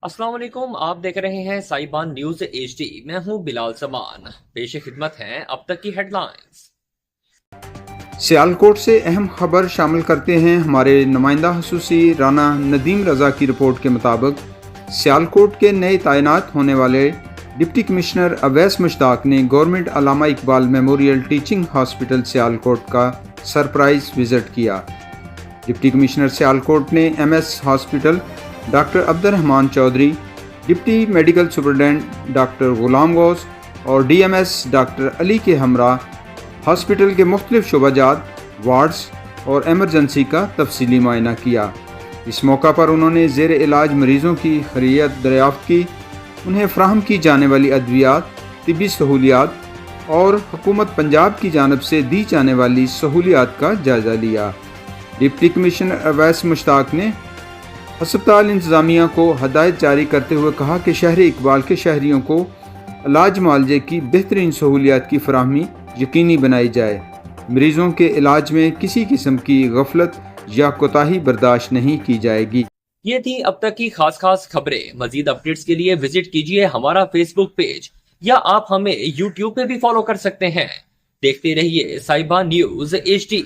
अस्सलाम वालेकुम, आप देख रहे हैं साइबान न्यूज HD। मैं हूं बिलाल समान। पेश खिदमत हैं अब तक की हेडलाइंस। सियालकोट से अहम खबर शामिल करते हैं हमारे नुमाइंदा खसूसी राना नदीम रज़ा की रिपोर्ट के मुताबिक सियालकोट के नए तैनात होने वाले डिप्टी कमिश्नर अवैस मुश्ताक ने government Allama Iqbal memorial teaching hospital Sialkot का सरप्राइज विजिट किया। डिप्टी कमिश्नर सियालकोट ने MS hospital doctor Abdurrehman Chaudhry, deputy medical superintendent doctor Ghulam Ghaus और DMS डॉक्टर अली के हमरा हॉस्पिटल के मुख्तलिफ शोबाजात, वार्ड्स और एमरजेंसी का तफसीली मुआयना किया। इस मौका पर उन्होंने ज़ेर इलाज मरीज़ों की खैरियत दरियाफ़्त की, उन्हें फ़राहम की जाने वाली अद्वियात, तिब्बी सहूलियात और हुकूमत पंजाब की जानिब से दी जाने वाली सहूलियात का जायज़ा लिया। डिप्टी कमिश्नर अवैस मुश्ताक ने अस्पताल इंतज़ामिया को हदायत जारी करते हुए कहा कि शहर इकबाल के शहरियों को इलाज मुआलजे की बेहतरीन सहूलियात की फराहमी यकीनी बनाई जाए। मरीज़ों के इलाज में किसी किस्म की गफलत या कोताही बर्दाश्त नहीं की जाएगी। ये थी अब तक की खास खबरें। मजीद अपडेट्स के लिए विजिट कीजिए हमारा फेसबुक पेज या आप हमें YouTube पे भी फॉलो कर सकते हैं। देखते रहिए साइबान न्यूज HD।